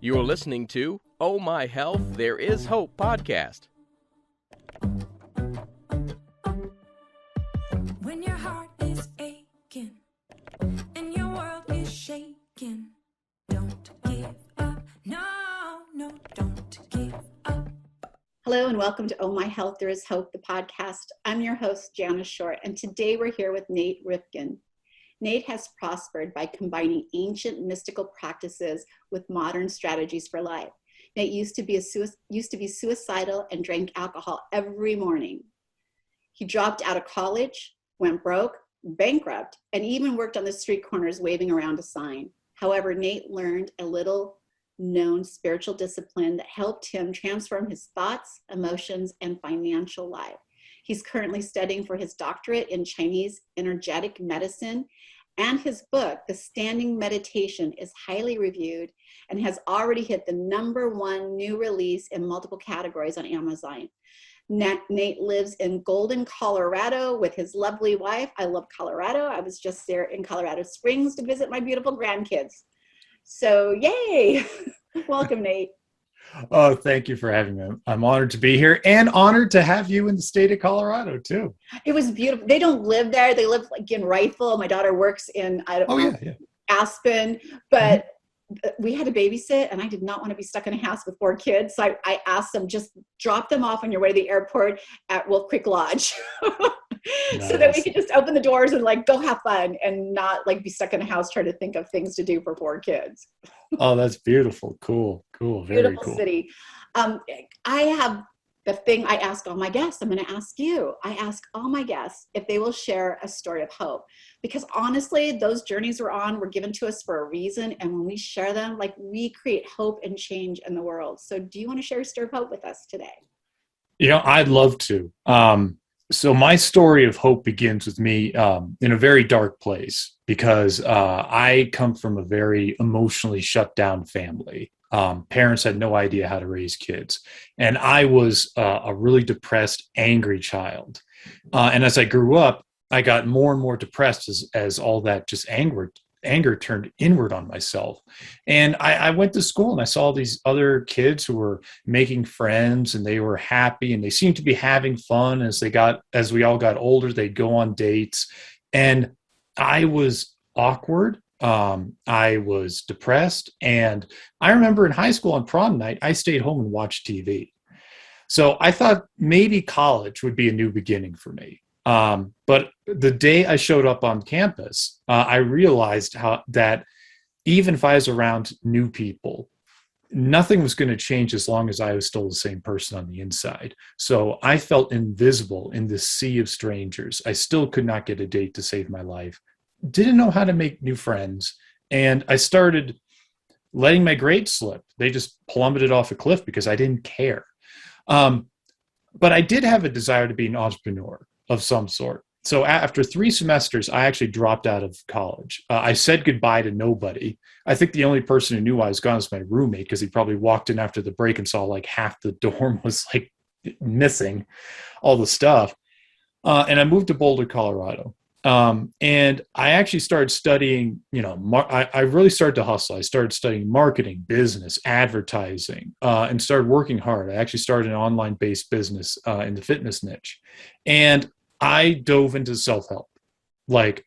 You're listening to Oh My Health, There Is Hope podcast. When your heart is aching and your world is shaking, don't give up. No, don't give up. Hello and welcome to Oh My Health, There Is Hope, the podcast. I'm your host, Jana, and today we're here with Nate Rifkin. Nate has prospered by combining ancient mystical practices with modern strategies for life. Nate used to be suicidal and drank alcohol every morning. He dropped out of college, went broke, bankrupt, and even worked on the street corners waving around a sign. However, Nate learned a little known spiritual discipline that helped him transform his thoughts, emotions, and financial life. He's currently studying for his doctorate in Chinese energetic medicine, and his book, The Standing Meditation, is highly reviewed and has already hit the #1 new release in multiple categories on Amazon. Nate lives in Golden, Colorado with his lovely wife. I love Colorado. I was just there in Colorado Springs to visit my beautiful grandkids. So yay! Welcome, Nate. Oh, thank you for having me. I'm honored to be here and honored to have you in the state of Colorado too. It was beautiful. They don't live there. They live like in Rifle. My daughter works in, Aspen, but we had to babysit and I did not want to be stuck in a house with 4 kids. So I asked them, just drop them off on your way to the airport at Wolf Creek Lodge. Nice. So that we could just open the doors and like go have fun and not like be stuck in a house trying to think of things to do for 4 kids. Oh, that's beautiful. Cool. Very Beautiful cool. City. I have the thing I ask all my guests. I'm going to ask you. I ask all my guests if they will share a story of hope, because honestly, those journeys we're on were given to us for a reason. And when we share them, like we create hope and change in the world. So do you want to share a story of hope with us today? I'd love to. So my story of hope begins with me in a very dark place because I come from a very emotionally shut down family. Parents had no idea how to raise kids. And I was a really depressed, angry child. And as I grew up, I got more and more depressed as all that just anger turned inward on myself. And I went to school and I saw these other kids who were making friends and they were happy and they seemed to be having fun. As we all got older, they'd go on dates and I was awkward. I was depressed. And I remember in high school on prom night, I stayed home and watched TV. So I thought maybe college would be a new beginning for me. But the day I showed up on campus, I realized that even if I was around new people, nothing was going to change as long as I was still the same person on the inside. So I felt invisible in this sea of strangers. I still could not get a date to save my life. Didn't know how to make new friends. And I started letting my grades slip. They just plummeted off a cliff because I didn't care. But I did have a desire to be an entrepreneur of some sort. So after 3 semesters, I actually dropped out of college. I said goodbye to nobody. I think the only person who knew I was gone was my roommate because he probably walked in after the break and saw like half the dorm was like missing all the stuff. And I moved to Boulder, Colorado. And I actually started studying, I really started to hustle. I started studying marketing, business, advertising, and started working hard. I actually started an online-based business in the fitness niche. And I dove into self-help, like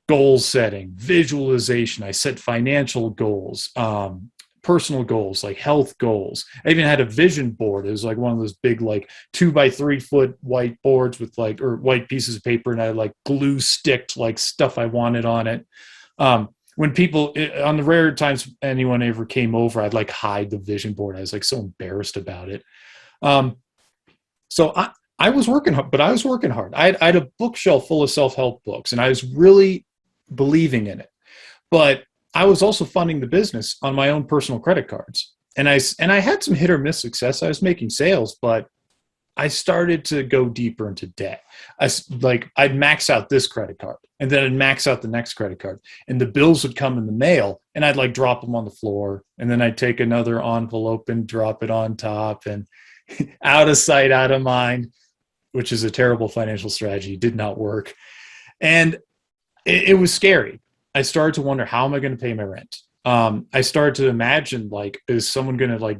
goal setting, visualization. I set financial goals, personal goals, like health goals. I even had a vision board. It was like one of those big, like 2x3 foot white boards with or white pieces of paper. And I like glue sticked like stuff I wanted on it. When people, on the rare times anyone ever came over, I'd like hide the vision board. I was like so embarrassed about it. So I was working hard, but I was working hard. I had a bookshelf full of self-help books and I was really believing in it. But I was also funding the business on my own personal credit cards. And I had some hit or miss success. I was making sales, but I started to go deeper into debt. I'd max out this credit card and then I'd max out the next credit card and the bills would come in the mail and I'd like drop them on the floor. And then I'd take another envelope and drop it on top and out of sight, out of mind, which is a terrible financial strategy. Did not work. And it was scary. I started to wonder, how am I going to pay my rent? I started to imagine, like, is someone going to like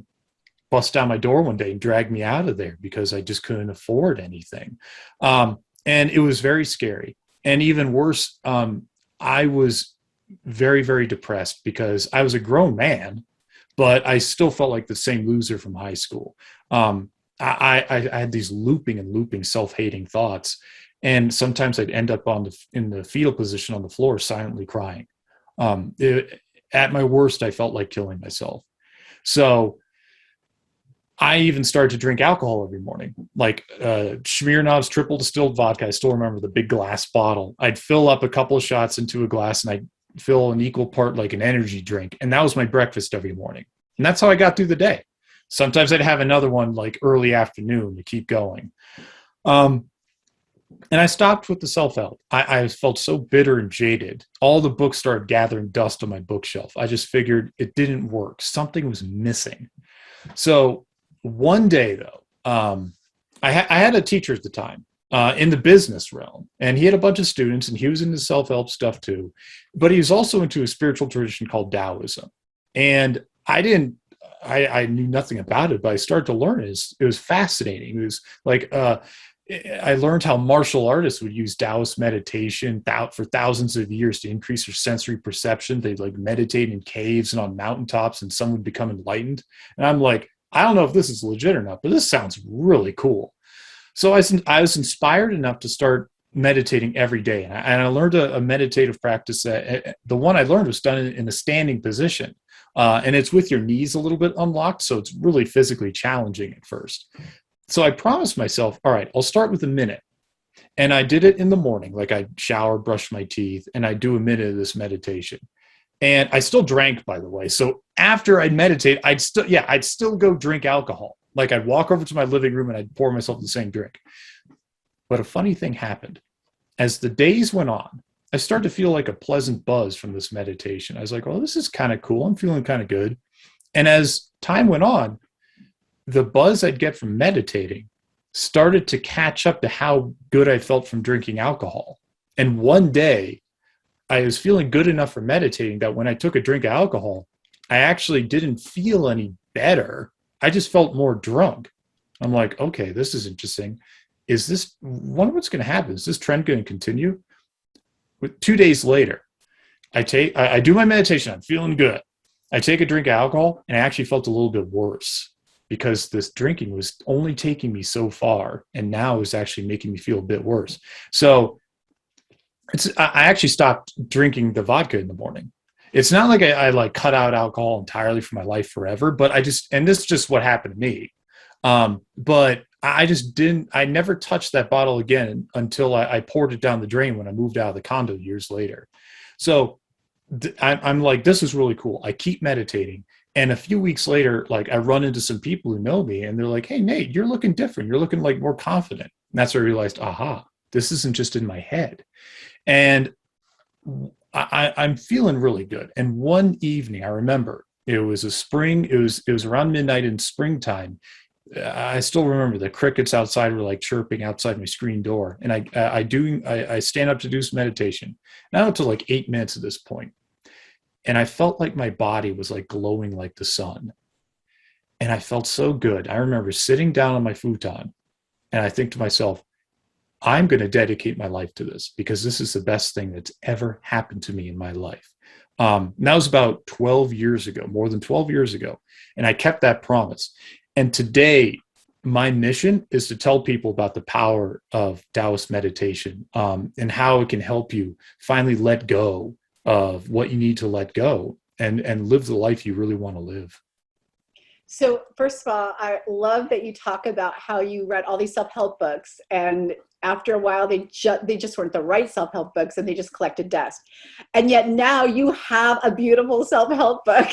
bust down my door one day and drag me out of there because I just couldn't afford anything? And it was very scary. And even worse, I was very, very depressed because I was a grown man, but I still felt like the same loser from high school. I had these looping and looping self-hating thoughts, and sometimes I'd end up in the fetal position on the floor, silently crying. At my worst, I felt like killing myself. So I even started to drink alcohol every morning, like Smirnov's triple distilled vodka. I still remember the big glass bottle. I'd fill up a couple of shots into a glass, and I'd fill an equal part like an energy drink. And that was my breakfast every morning. And that's how I got through the day. Sometimes I'd have another one like early afternoon to keep going. And I stopped with the self-help. I felt so bitter and jaded. All the books started gathering dust on my bookshelf. I just figured it didn't work. Something was missing. So one day, though, I had a teacher at the time in the business realm, and he had a bunch of students, and he was into self-help stuff too, but he was also into a spiritual tradition called Taoism. And I knew nothing about it, but I started to learn it. It was fascinating. It was like, I learned how martial artists would use Taoist meditation for thousands of years to increase their sensory perception. They'd like meditate in caves and on mountaintops, and some would become enlightened. And I'm like, I don't know if this is legit or not, but this sounds really cool. So I was inspired enough to start meditating every day. And I learned a meditative practice. The one I learned was done in a standing position. And it's with your knees a little bit unlocked. So it's really physically challenging at first. So I promised myself, all right, I'll start with a minute. And I did it in the morning. Like I'd shower, brush my teeth, and I'd do a minute of this meditation. And I still drank, by the way. So after I'd meditate, I'd still go drink alcohol. Like I'd walk over to my living room and I'd pour myself the same drink. But a funny thing happened. As the days went on, I started to feel like a pleasant buzz from this meditation. I was like, oh, this is kind of cool. I'm feeling kind of good. And as time went on, the buzz I'd get from meditating started to catch up to how good I felt from drinking alcohol. And one day, I was feeling good enough for meditating that when I took a drink of alcohol, I actually didn't feel any better. I just felt more drunk. I'm like, okay, this is interesting. Wonder what's going to happen? Is this trend going to continue? 2 days later, I do my meditation. I'm feeling good. I take a drink of alcohol, and I actually felt a little bit worse because this drinking was only taking me so far, and now it's actually making me feel a bit worse. So I actually stopped drinking the vodka in the morning. It's not like I like cut out alcohol entirely from my life forever, but and this is just what happened to me. But I never touched that bottle again until I poured it down the drain when I moved out of the condo years later. So I'm like, this is really cool. I keep meditating. And a few weeks later, like I run into some people who know me and they're like, hey, Nate, you're looking different. You're looking like more confident. And that's where I realized, aha, this isn't just in my head. And I'm feeling really good. And one evening, I remember it was it was around midnight in springtime. I still remember the crickets outside were like chirping outside my screen door. And I stand up to do some meditation. Now up to like 8 minutes at this point. And I felt like my body was like glowing like the sun. And I felt so good. I remember sitting down on my futon and I think to myself, I'm going to dedicate my life to this because this is the best thing that's ever happened to me in my life. That was about 12 years ago, more than 12 years ago. And I kept that promise. And today, my mission is to tell people about the power of Taoist meditation and how it can help you finally let go of what you need to let go and live the life you really want to live. So first of all, I love that you talk about how you read all these self-help books, and after a while they just weren't the right self-help books and they just collected dust. And yet now you have a beautiful self-help book.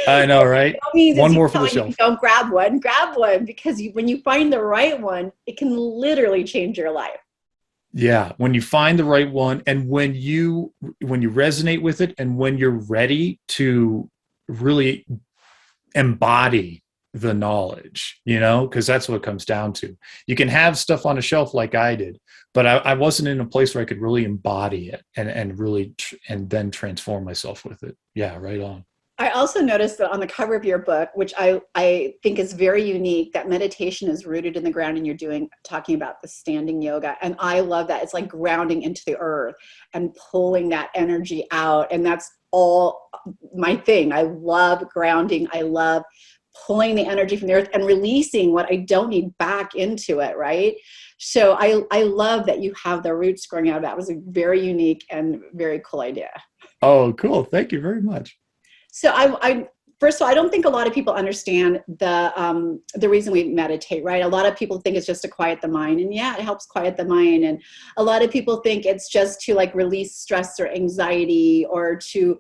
I know, right? One more for the shelf. Don't grab one because when you find the right one, it can literally change your life. Yeah, when you find the right one and when you resonate with it and when you're ready to really embody the knowledge, you know, because that's what it comes down to. You can have stuff on a shelf like I did, but I wasn't in a place where I could really embody it and really and then transform myself with it. Yeah, right on. I also noticed that on the cover of your book, which I think is very unique, that meditation is rooted in the ground, and you're talking about the standing yoga. And I love that. It's like grounding into the earth and pulling that energy out. And that's all my thing. I love grounding. I love pulling the energy from the earth and releasing what I don't need back into it, right? So I love that you have the roots growing out of that. It was a very unique and very cool idea. Oh, cool. Thank you very much. So I first of all, I don't think a lot of people understand the reason we meditate, right? A lot of people think it's just to quiet the mind, and yeah, it helps quiet the mind. And a lot of people think it's just to like release stress or anxiety, or to.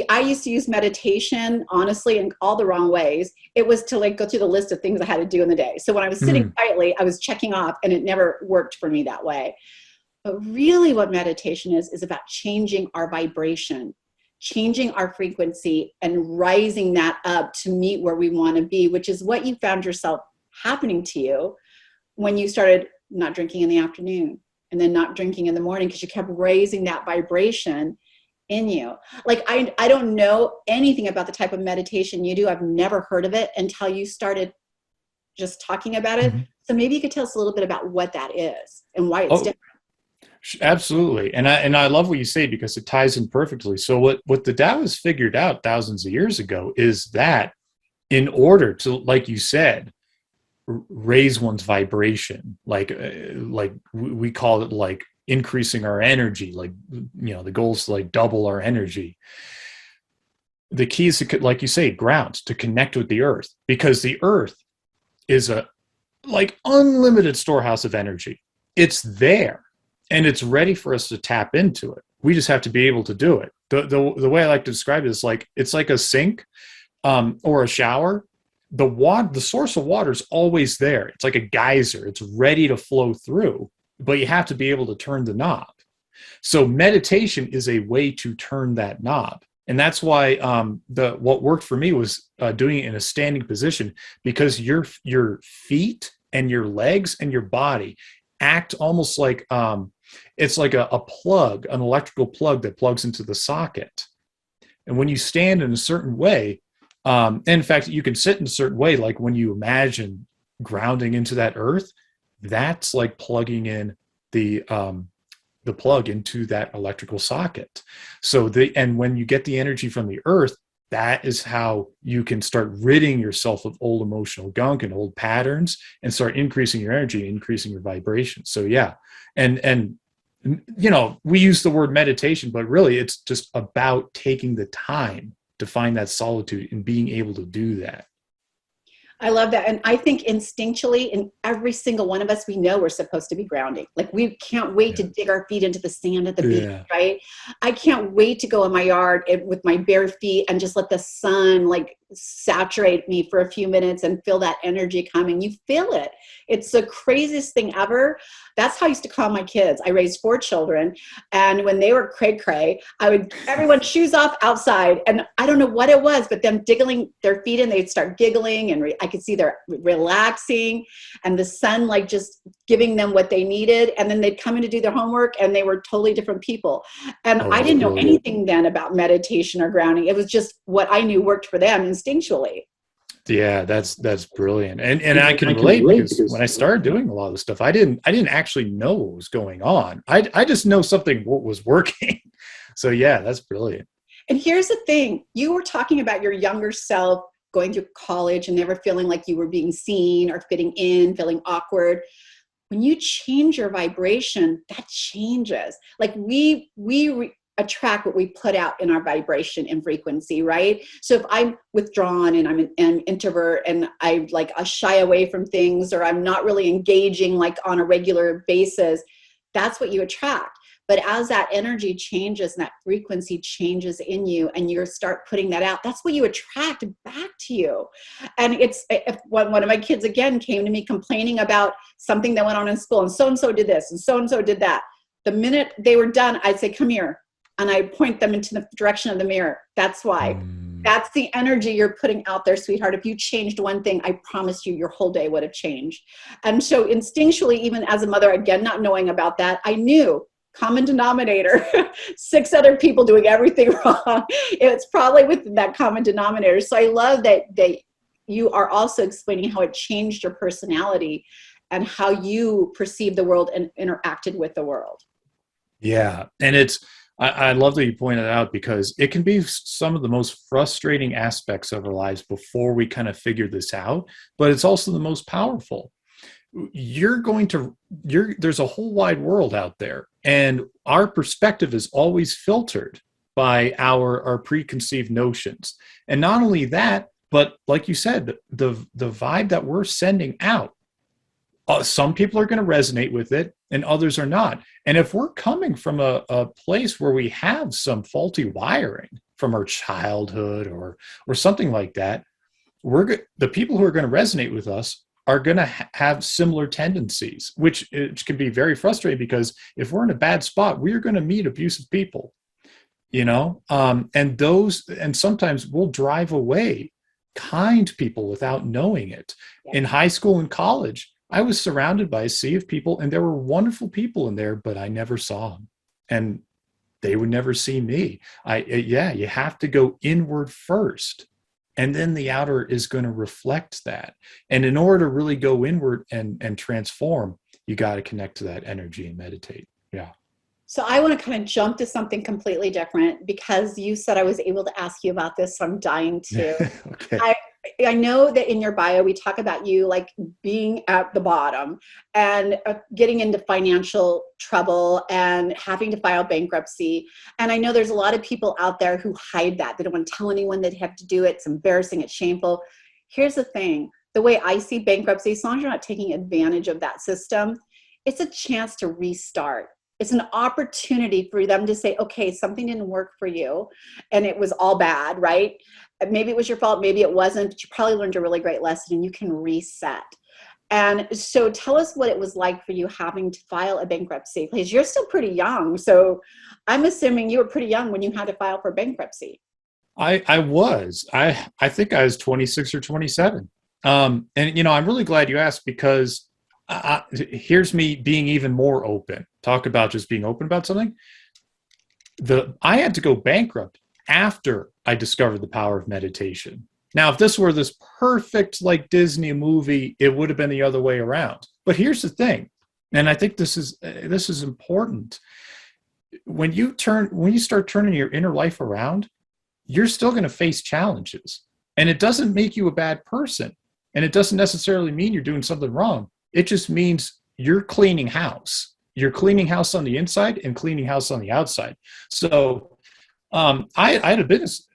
I used to use meditation, honestly, in all the wrong ways. It was to like go through the list of things I had to do in the day. So when I was sitting quietly, I was checking off, and it never worked for me that way. But really what meditation is about changing our vibration, changing our frequency and rising that up to meet where we want to be, which is what you found yourself happening to you when you started not drinking in the afternoon and then not drinking in the morning, because you kept raising that vibration in you. Like, I don't know anything about the type of meditation you do. I've never heard of it until you started just talking about it. So maybe you could tell us a little bit about what that is and why it's different. Absolutely. And I love what you say, because it ties in perfectly. So what the Taoists figured out thousands of years ago is that in order to, like you said, raise one's vibration, like we call it like increasing our energy, like, you know, the goal is to like double our energy. The key is to, like you say, ground, to connect with the earth, because the earth is a like unlimited storehouse of energy. It's there and it's ready for us to tap into it. We just have to be able to do it. The way I like to describe it is like, it's like a sink or a shower. The source of water is always there. It's like a geyser. It's ready to flow through, but you have to be able to turn the knob. So meditation is a way to turn that knob. And that's why what worked for me was doing it in a standing position, because your feet and your legs and your body act almost like it's like a plug, an electrical plug that plugs into the socket. And when you stand in a certain way, in fact, you can sit in a certain way, like when you imagine grounding into that earth, that's like plugging in the plug into that electrical socket. So and when you get the energy from the earth, that is how you can start ridding yourself of old emotional gunk and old patterns, and start increasing your energy, increasing your vibration. So yeah. And you know, we use the word meditation, but really it's just about taking the time to find that solitude and being able to do that. I love that. And I think instinctually, in every single one of us, we know we're supposed to be grounding. Like, we can't wait to dig our feet into the sand at the beach, right? I can't wait to go in my yard with my bare feet and just let the sun like saturate me for a few minutes and feel that energy coming. You feel it. It's the craziest thing ever. That's how I used to call my kids. I raised 4 children, and when they were cray-cray, everyone shoes off outside, and I don't know what it was, but them diggling their feet in, they'd start giggling, and I could see they're relaxing, and the sun like just giving them what they needed, and then they'd come in to do their homework, and they were totally different people. And I didn't know anything then about meditation or grounding. It was just what I knew worked for them instinctually. Yeah, that's brilliant. And I can relate, because when I started doing a lot of this stuff, I didn't actually know what was going on. I just know something was working. So yeah, that's brilliant. And here's the thing. You were talking about your younger self going through college and never feeling like you were being seen or fitting in, feeling awkward. When you change your vibration, that changes. Like we attract what we put out in our vibration and frequency, right? So if I'm withdrawn and I'm an introvert and I shy away from things, or I'm not really engaging like on a regular basis, that's what you attract. But as that energy changes and that frequency changes in you, and you start putting that out, that's what you attract back to you. And it's, if one of my kids again came to me complaining about something that went on in school, and so-and-so did this and so-and-so did that, the minute they were done, I'd say, come here. And I point them into the direction of the mirror. That's why. That's the energy you're putting out there, sweetheart. If you changed one thing, I promise you your whole day would have changed. And so instinctually, even as a mother, again, not knowing about that, I knew common denominator, 6 other people doing everything wrong. It's probably within that common denominator. So I love that you are also explaining how it changed your personality and how you perceive the world and interacted with the world. Yeah. And I love that you pointed it out, because it can be some of the most frustrating aspects of our lives before we kind of figure this out, but it's also the most powerful. There's a whole wide world out there, and our perspective is always filtered by our preconceived notions. And not only that, but like you said, the vibe that we're sending out, some people are going to resonate with it and others are not. And if we're coming from a place where we have some faulty wiring from our childhood or something like that, the people who are going to resonate with us are going to have similar tendencies, which can be very frustrating, because if we're in a bad spot, we are going to meet abusive people, and sometimes we'll drive away kind people without knowing it. In high school and college, I was surrounded by a sea of people, and there were wonderful people in there, but I never saw them, and they would never see me. You have to go inward first, and then the outer is going to reflect that. And in order to really go inward and transform, you got to connect to that energy and meditate. Yeah. So I want to kind of jump to something completely different, because you said I was able to ask you about this, so I'm dying to. Okay. I know that in your bio, we talk about you like being at the bottom and getting into financial trouble and having to file bankruptcy. And I know there's a lot of people out there who hide that. They don't want to tell anyone they have to do it. It's embarrassing. It's shameful. Here's the thing. The way I see bankruptcy, as long as you're not taking advantage of that system, it's a chance to restart. It's an opportunity for them to say, okay, something didn't work for you and it was all bad, right? Maybe it was your fault, maybe it wasn't, but you probably learned a really great lesson and you can reset. And so tell us what it was like for you having to file a bankruptcy, because you're still pretty young. So I'm assuming you were pretty young when you had to file for bankruptcy. I think I was 26 or 27. And, I'm really glad you asked, because here's me being even more open. Talk about just being open about something. I had to go bankrupt after I discovered the power of meditation. Now, if this were this perfect like Disney movie, it would have been the other way around. But here's the thing, and I think this is important. When you start turning your inner life around, you're still going to face challenges, and it doesn't make you a bad person, and it doesn't necessarily mean you're doing something wrong. It just means you're cleaning house. You're cleaning house on the inside and cleaning house on the outside. So I had a business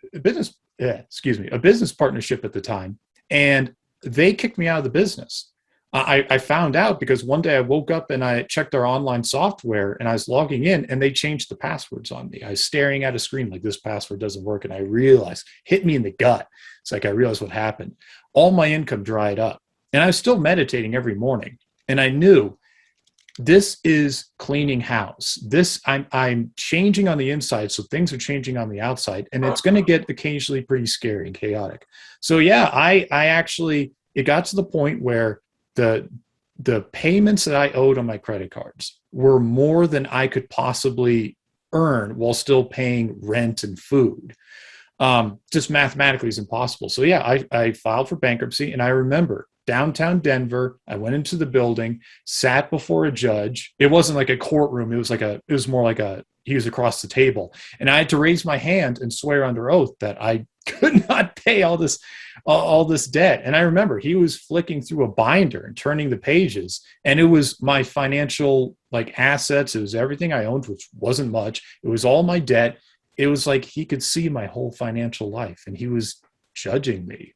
partnership at the time, and they kicked me out of the business. I found out because one day I woke up and I checked our online software and I was logging in and they changed the passwords on me. I was staring at a screen like, this password doesn't work. And I realized, hit me in the gut. It's like, I realized what happened. All my income dried up, and I was still meditating every morning. And I knew this is cleaning house. I'm changing on the inside, so things are changing on the outside, and it's going to get occasionally pretty scary and chaotic. So yeah, I actually, it got to the point where the payments that I owed on my credit cards were more than I could possibly earn while still paying rent and food. Just mathematically is impossible. So yeah, I filed for bankruptcy, and I remember downtown Denver, I went into the building, sat before a judge. It wasn't like a courtroom. It was more like he was across the table. And I had to raise my hand and swear under oath that I could not pay all this debt. And I remember he was flicking through a binder and turning the pages, and it was my financial like assets. It was everything I owned, which wasn't much. It was all my debt. It was like he could see my whole financial life, and he was judging me.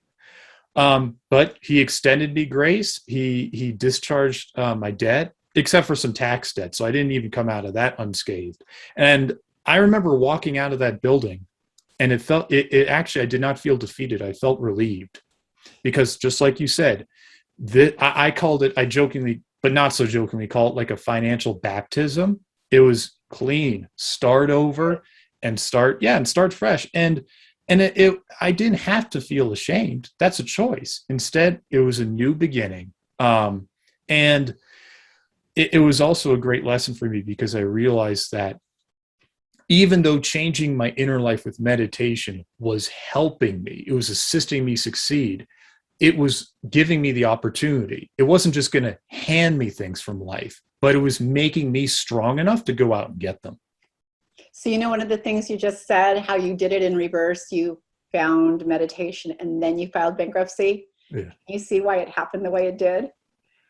But he extended me grace. He discharged my debt, except for some tax debt. So I didn't even come out of that unscathed. And I remember walking out of that building, and it actually, I did not feel defeated. I felt relieved, because just like you said, I called it, I jokingly, but not so jokingly, call it like a financial baptism. It was clean, start over and start fresh. And And I didn't have to feel ashamed. That's a choice. Instead, it was a new beginning. And it was also a great lesson for me because I realized that even though changing my inner life with meditation was helping me, it was assisting me succeed, it was giving me the opportunity. It wasn't just going to hand me things from life, but it was making me strong enough to go out and get them. So, one of the things you just said, how you did it in reverse, you found meditation and then you filed bankruptcy. Yeah. You see why it happened the way it did?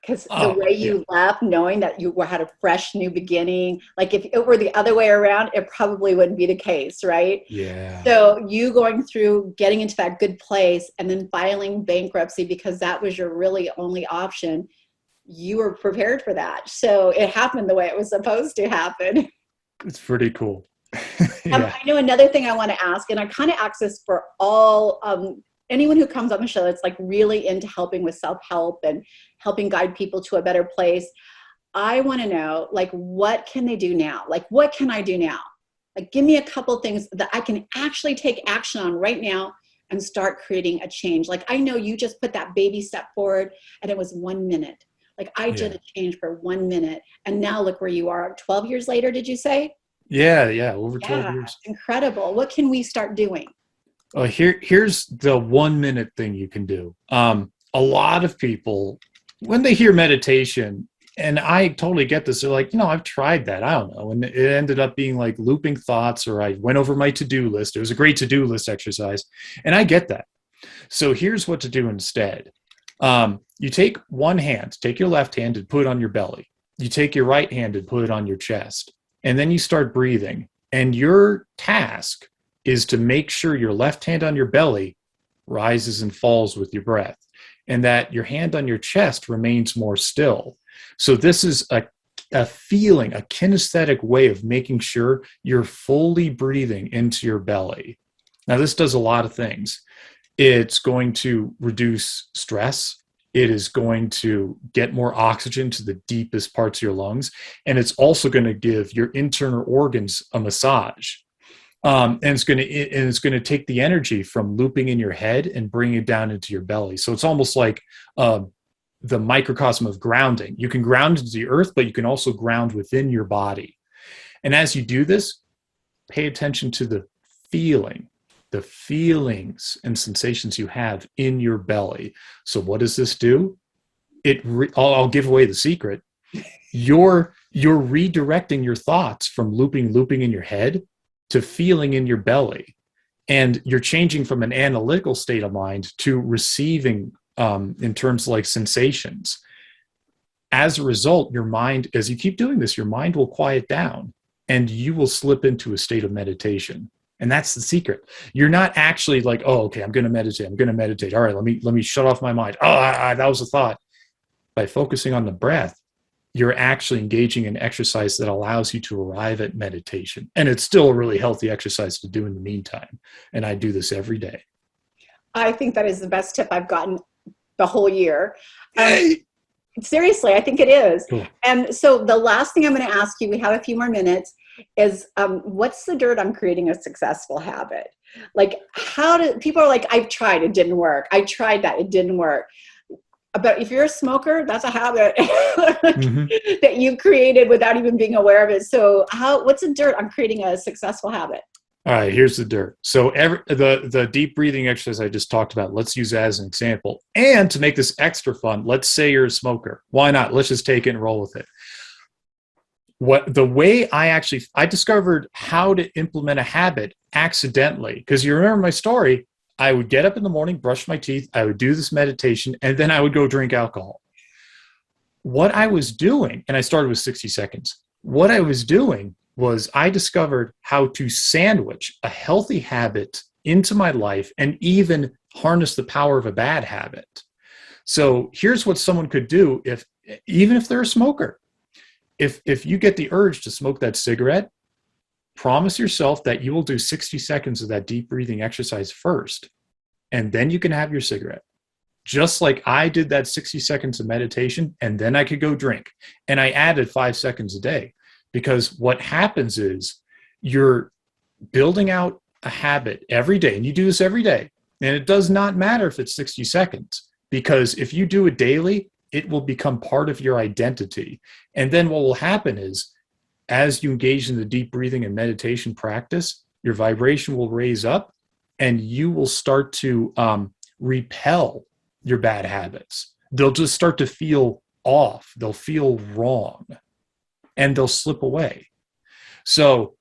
Because the way you left, knowing that you had a fresh new beginning, like if it were the other way around, it probably wouldn't be the case, right? Yeah. So you going through, getting into that good place and then filing bankruptcy because that was your really only option, you were prepared for that. So it happened the way it was supposed to happen. It's pretty cool. Yeah. I know another thing I want to ask, and I kind of ask this for all anyone who comes on the show that's like really into helping with self-help and helping guide people to a better place. I want to know, like, what can they do now? Like, what can I do now? Like, give me a couple things that I can actually take action on right now and start creating a change. Like, I know you just put that baby step forward and it was 1 minute. Like, I did a change for 1 minute. And now look where you are 12 years later, did you say? Yeah. Over 12 years. Incredible. What can we start doing? Here's the 1 minute thing you can do. A lot of people, when they hear meditation, and I totally get this, they're like, I've tried that. I don't know. And it ended up being like looping thoughts, or I went over my to-do list. It was a great to-do list exercise. And I get that. So here's what to do instead. You take one hand, take your left hand and put it on your belly. You take your right hand and put it on your chest. And then you start breathing. And your task is to make sure your left hand on your belly rises and falls with your breath, and that your hand on your chest remains more still. So this is a feeling, a kinesthetic way of making sure you're fully breathing into your belly. Now, this does a lot of things. It's going to reduce stress. It is going to get more oxygen to the deepest parts of your lungs. And it's also going to give your internal organs a massage. And it's going to take the energy from looping in your head and bring it down into your belly. So it's almost like the microcosm of grounding. You can ground into the earth, but you can also ground within your body. And as you do this, pay attention to the feelings and sensations you have in your belly. So what does this do? I'll give away the secret. You're redirecting your thoughts from looping in your head to feeling in your belly. And you're changing from an analytical state of mind to receiving in terms like sensations. As a result, your mind, as you keep doing this, your mind will quiet down and you will slip into a state of meditation. And that's the secret. You're not actually like, oh, okay, I'm going to meditate. All right, let me shut off my mind. Oh, that was a thought. By focusing on the breath, you're actually engaging in exercise that allows you to arrive at meditation. And it's still a really healthy exercise to do in the meantime. And I do this every day. I think that is the best tip I've gotten the whole year. Yay! Seriously, I think it is. Cool. And so the last thing I'm going to ask you, we have a few more minutes, is what's the dirt on creating a successful habit? Like, people are like, I've tried, it didn't work. I tried that, it didn't work. But if you're a smoker, that's a habit that you created without even being aware of it. So what's the dirt on creating a successful habit? All right, here's the dirt. So the deep breathing exercise I just talked about, let's use that as an example. And to make this extra fun, let's say you're a smoker. Why not? Let's just take it and roll with it. The way I discovered how to implement a habit accidentally, because you remember my story, I would get up in the morning, brush my teeth, I would do this meditation, and then I would go drink alcohol. What I was doing, and I started with 60 seconds, what I was doing was I discovered how to sandwich a healthy habit into my life and even harness the power of a bad habit. So here's what someone could do even if they're a smoker. If you get the urge to smoke that cigarette, promise yourself that you will do 60 seconds of that deep breathing exercise first, and then you can have your cigarette. Just like I did that 60 seconds of meditation, and then I could go drink. And I added 5 seconds a day, because what happens is you're building out a habit every day, and you do this every day, and it does not matter if it's 60 seconds, because if you do it daily, it will become part of your identity. And then what will happen is, as you engage in the deep breathing and meditation practice, your vibration will raise up and you will start to repel your bad habits. They'll just start to feel off. They'll feel wrong and they'll slip away. So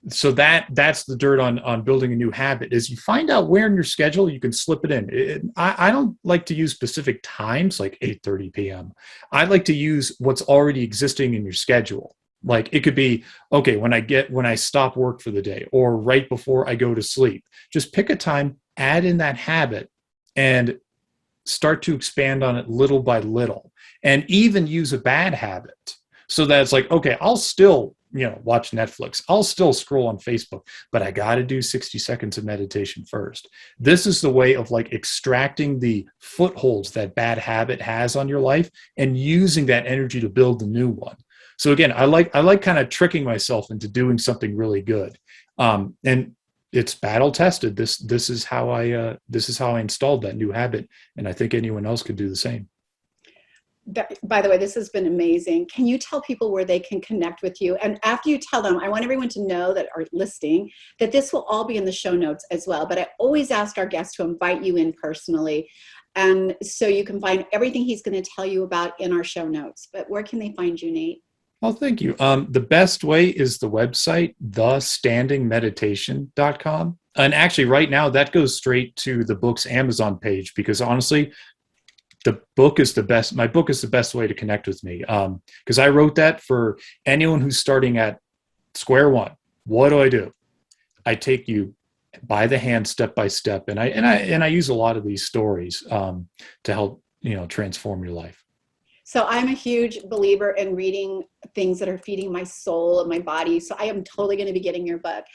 that's the dirt on building a new habit, is you find out where in your schedule you can slip it in. I don't like to use specific times like 8:30 p.m. I like to use what's already existing in your schedule. Like it could be, okay, when I stop work for the day, or right before I go to sleep. Just pick a time, add in that habit, and start to expand on it little by little. And even use a bad habit, so that it's like, okay, I'll still, watch Netflix. I'll still scroll on Facebook, but I got to do 60 seconds of meditation first. This is the way of like extracting the footholds that bad habit has on your life and using that energy to build the new one. So again, I like kind of tricking myself into doing something really good. And it's battle tested. This is how I installed that new habit. And I think anyone else could do the same. By the way, this has been amazing. Can you tell people where they can connect with you? And after you tell them, I want everyone to know that are listening that this will all be in the show notes as well. But I always ask our guests to invite you in personally. And so you can find everything he's going to tell you about in our show notes. But where can they find you, Nate? Oh, thank you. The best way is the website, thestandingmeditation.com. And actually right now that goes straight to the book's Amazon page, because honestly, the book is the best. My book is the best way to connect with me. Because I wrote that for anyone who's starting at square one. What do? I take you by the hand, step by step. And I use a lot of these stories to help, transform your life. So I'm a huge believer in reading things that are feeding my soul and my body. So I am totally going to be getting your book.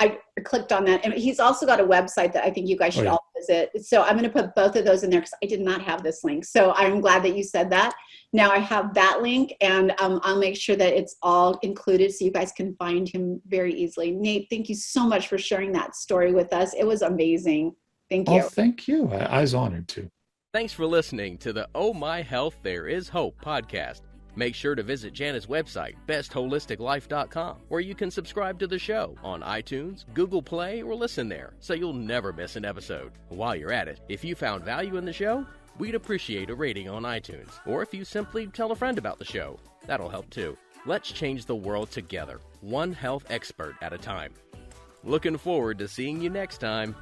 I clicked on that. And he's also got a website that I think you guys should all visit. So I'm going to put both of those in there because I did not have this link. So I'm glad that you said that. Now I have that link, and I'll make sure that it's all included so you guys can find him very easily. Nate, thank you so much for sharing that story with us. It was amazing. Thank you. Oh, thank you. I was honored to. Thanks for listening to the Oh My Health, There Is Hope podcast. Make sure to visit Jana's website, bestholisticlife.com, where you can subscribe to the show on iTunes, Google Play, or listen there, so you'll never miss an episode. While you're at it, if you found value in the show, we'd appreciate a rating on iTunes, or if you simply tell a friend about the show, that'll help too. Let's change the world together, one health expert at a time. Looking forward to seeing you next time.